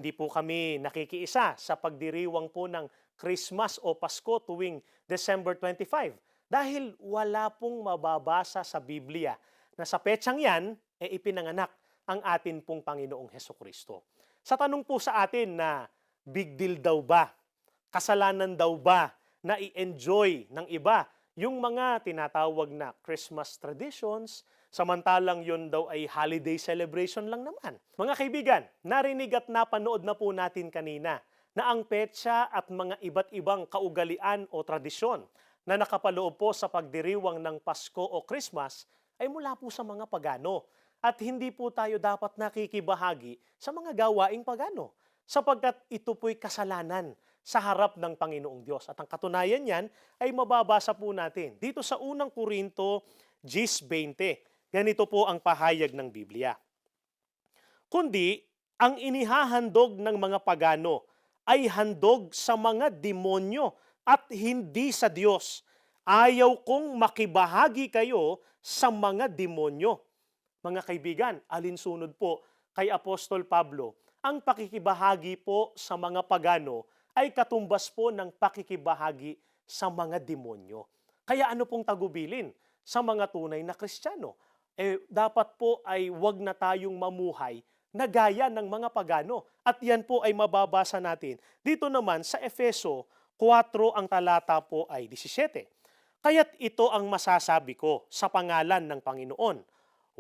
Hindi po kami nakikiisa sa pagdiriwang po ng Christmas o Pasko tuwing December 25 dahil wala pong mababasa sa Biblia na sa petsang yan ipinanganak ang atin pong Panginoong Hesukristo. Sa tanong po sa atin na big deal daw ba, kasalanan daw ba na i-enjoy ng iba yung mga tinatawag na Christmas traditions, samantalang yun daw ay holiday celebration lang naman. Mga kaibigan, narinig at napanood na po natin kanina na ang petsa at mga iba't ibang kaugalian o tradisyon na nakapaloob po sa pagdiriwang ng Pasko o Christmas ay mula po sa mga pagano. At hindi po tayo dapat nakikibahagi sa mga gawaing pagano sapagkat ito po'y kasalanan sa harap ng Panginoong Diyos. At ang katunayan niyan ay mababasa po natin dito sa unang Korinto 10:20. Ganito po ang pahayag ng Biblia. Kundi ang inihahandog ng mga pagano ay handog sa mga demonyo at hindi sa Diyos. Ayaw kong makibahagi kayo sa mga demonyo. Mga kaibigan, alinsunod po kay Apostol Pablo, ang pakikibahagi po sa mga pagano ay katumbas po ng pakikibahagi sa mga demonyo. Kaya ano pong tagubilin sa mga tunay na Kristiyano? Dapat po ay wag na tayong mamuhay na gaya ng mga pagano. At yan po ay mababasa natin. Dito naman sa Efeso 4, ang talata po ay 17. Kaya't ito ang masasabi ko sa pangalan ng Panginoon.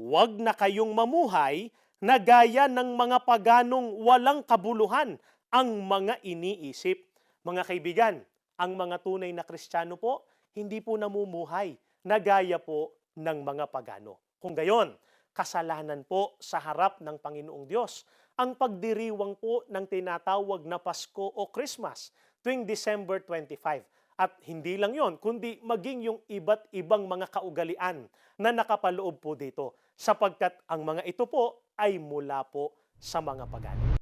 Huwag na kayong mamuhay na gaya ng mga paganong walang kabuluhan ang mga iniisip. Mga kaibigan, ang mga tunay na Kristiyano po, hindi po namumuhay na gaya po ng mga pagano. Kung gayon, kasalanan po sa harap ng Panginoong Diyos ang pagdiriwang po ng tinatawag na Pasko o Christmas tuwing December 25. At hindi lang yon, kundi maging yung iba't ibang mga kaugalian na nakapaloob po dito sapagkat ang mga ito po ay mula po sa mga pagano.